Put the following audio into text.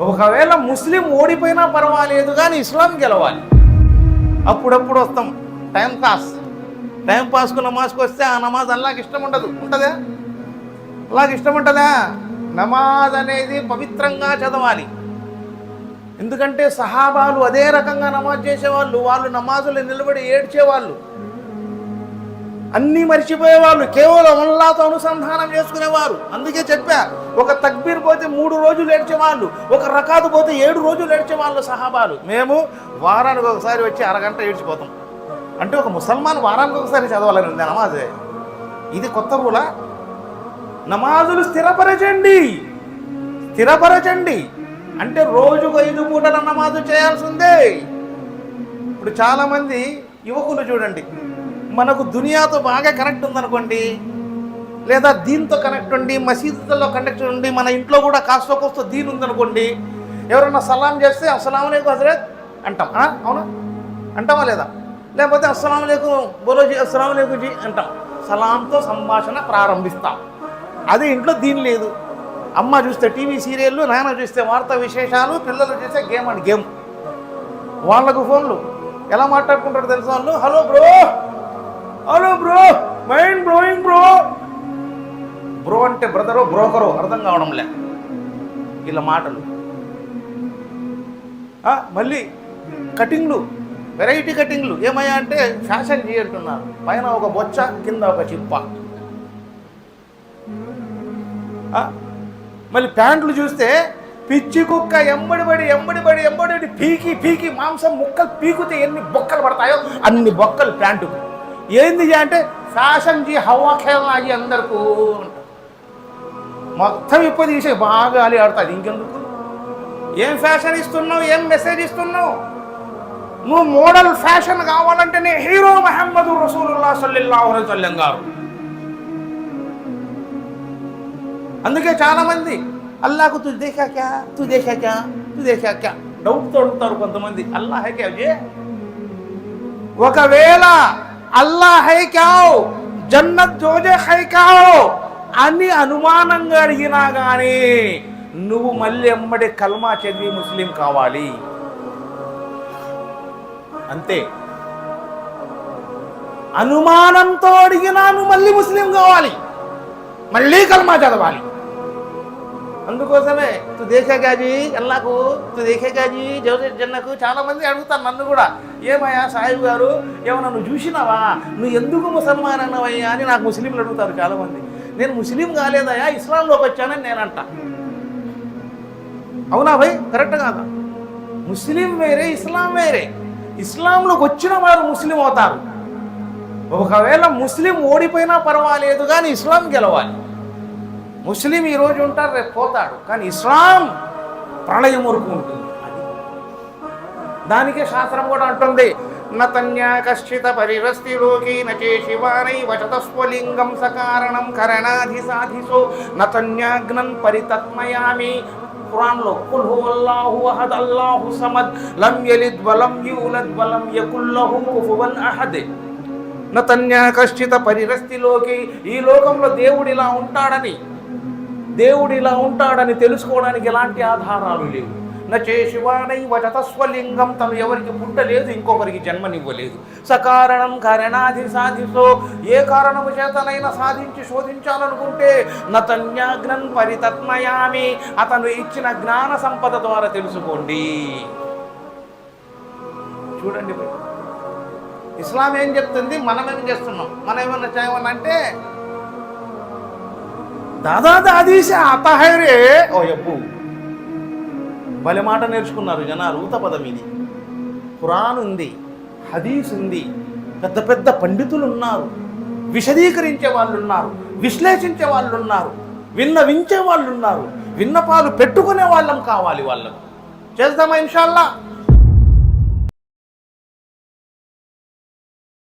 ఒకవేళ ముస్లిం ఓడిపోయినా పర్వాలేదు కానీ ఇస్లాం గెలవాలి. అప్పుడప్పుడు వస్తాం టైం పాస్కు నమాజ్కి వస్తే ఆ నమాజ్ అల్లాహకి ఇష్టం ఉండదు. ఉంటుందా? అల్లాహకి ఇష్టం ఉంటుందా? నమాజ్ అనేది పవిత్రంగా చదవాలి. ఎందుకంటే సహాబాలు అదే రకంగా నమాజ్ చేసేవాళ్ళు. వాళ్ళు నమాజులు నిలబడి ఏడ్చేవాళ్ళు, అన్నీ మర్చిపోయేవాళ్ళు, కేవలం అల్లాహ్తో అనుసంధానం చేసుకునేవారు. అందుకే చెప్పా, ఒక తక్బీర్ పోతే 3 రోజులు ఏడ్చేవాళ్ళు, ఒక రకాతు పోతే 7 రోజులు ఏడ్చేవాళ్ళు సహాబాలు. మేము వారానికి ఒకసారి వచ్చి అరగంట ఏడ్చిపోతాం. అంటే ఒక ముసల్మాన్ వారానికి ఒకసారి చదవాలని ఉంది నమాజే. ఇది కొత్త రూలా? నమాజులు స్థిరపరచండి అంటే రోజుకు 5 పూటల నమాజు చేయాల్సిందే. ఇప్పుడు చాలామంది యువకులు చూడండి, మనకు దునియాతో బాగా కనెక్ట్ ఉందనుకోండి, లేదా దీంతో కనెక్ట్ ఉండి మసీదుల్లో కనెక్ట్ ఉండి మన ఇంట్లో కూడా కాస్త దీని ఉందనుకోండి, ఎవరన్నా సలాం చేస్తే అస్సలాము అలైకుం హజరత్ అంటాం. అవునా? అంటామా లేదా? లేకపోతే అస్సలాము అలైకుం బోలోజీ, అస్సలాము అలైకుం జీ అంటాం. సలాంతో సంభాషణ ప్రారంభిస్తాం. అదే ఇంట్లో దీని లేదు. అమ్మ చూస్తే టీవీ సీరియళ్ళు, నాన్న చూస్తే వార్తా విశేషాలు, పిల్లలు చూస్తే గేమ్. వాళ్ళకు ఫోన్లు. ఎలా మాట్లాడుకుంటారు తెలుసా వాళ్ళు? Hello bro, mind blowing bro అంటే బ్రదరో బ్రోకరో అర్థం కావడంలే ఇలా మాటలు. మళ్ళీ కటింగ్లు, వెరైటీ కటింగ్లు. ఏమయ్యా అంటే ఫ్యాషన్ చేయంటున్నారు. పైన ఒక బొచ్చ, కింద ఒక చిప్ప. మళ్ళీ ప్యాంట్లు చూస్తే పిచ్చి కుక్క ఎంబడి పీకి మాంసం ముక్కలు పీకితే ఎన్ని బొక్కలు పడతాయో అన్ని బొక్కలు ప్యాంటుకు. ఏంది అంటే ఫ్యాషన్ జీ హవా ఖేలాజీ అందరికీ మొత్తం ఇప్పుడు తీసే బాగా అలి ఆడుతుంది. ఇంకెందుకు? ఏం ఫ్యాషన్ ఇస్తున్నావు? ఏం మెసేజ్ ఇస్తున్నావు? నువ్వు మోడల్ ఫ్యాషన్ కావాలంటే నీ హీరో ముహమ్మద్ రసూలుల్లాహ్ సల్లల్లాహు అలైహి వసల్లం గారు. అందుకే చాలామంది అల్లాహకు తు దేఖా క్యా డౌట్తో అడుగుతారు కొంతమంది. అల్లాహ్ హై క్యా జే? ఒకవేళ అల్లాహ్ హై క్యావ్, జన్నత్ జోజే హై క్యావ్ అని అనుమానంగా అడిగినా కానీ నువ్వు మళ్ళీ ఎమ్మడి కల్మా చదివి ముస్లిం కావాలి. అంతే. అనుమానంతో అడిగినా నువ్వు మళ్ళీ ముస్లిం కావాలి, మళ్ళీ కల్మా చదవాలి. అందుకోసమే తు దేఖేగా జీ అల్లాకు, తు దేఖేగా జీ జన్నకు. చాలా మంది అడుగుతాను నన్ను కూడా, ఏమయ్యా సాహిబ్ గారు ఏమన్నా నువ్వు చూసినావా, నువ్వు ఎందుకు ముసల్మాన్ అన్నవయ్యా అని నాకు ముస్లింలు అడుగుతారు చాలామంది. నేను ముస్లిం కాలేదయ్యా, ఇస్లాంలోకి వచ్చానని నేనంట. అవునా భయ్? కరెక్ట్ కాదా? ముస్లిం వేరే, ఇస్లాం వేరే. ఇస్లాంలోకి వచ్చిన వారు ముస్లిం అవుతారు. ఒకవేళ ముస్లిం ఓడిపోయినా పర్వాలేదు కానీ ఇస్లాం గెలవాలి. ముస్లిం ఈరోజు ఉంటారు, రేపు పోతాడు, కానీ ఇస్లాం ప్రళయం వరకు ఉంటుంది. దానికే శాస్త్రం కూడా అంటుంది, నతన్యా కశ్చిత పరిరస్తి లోకి నచే శివానై వచతస్వలింగం సకారణం కరణాధి సాధిసో నతన్యాగ్నం పరితత్మయామి. ఖురాన్లో కుల్ హువల్లాహు అహద్ అల్లాహు సమద్ లం యలిద్ వలం యూలద్ వలం యకుల్ లహు కుఫువన్ అహద్. నతన్యా కశ్చిత పరిరస్తిలోకి, ఈ లోకంలో దేవుడు ఇలా ఉంటాడని తెలుసుకోవడానికి ఎలాంటి ఆధారాలు లేవు. నచే శివానై వచతస్వలింగం, తను ఎవరికి పుట్టలేదు, ఇంకొకరికి జన్మనివ్వలేదు. సకారణం కరణాధి సాధిసో, ఏ కారణము చేతనైనా సాధించి శోధించాలనుకుంటే నతన్యాగ్నం పరితత్మయామి, అతను ఇచ్చిన జ్ఞాన సంపద ద్వారా తెలుసుకోండి. చూడండి, ఇస్లాం ఏం చెప్తుంది, మనం ఏం చేస్తున్నాం? మనం ఏమన్నా చేయమన్నా అంటే దాదీసే అతహైరే. ఓ యబ్బు, భలే మాట నేర్చుకున్నారు జనాలు. ఊత పదం ఇది. ఖురాన్ ఉంది, హదీస్ ఉంది, పెద్ద పండితులు ఉన్నారు, విశదీకరించే వాళ్ళు ఉన్నారు, విశ్లేషించే వాళ్ళు ఉన్నారు, విన్నవించే వాళ్ళు ఉన్నారు, విన్నపాలు పెట్టుకునే వాళ్ళం కావాలి. వాళ్ళకు చేద్దామా ఇన్షాల్లా?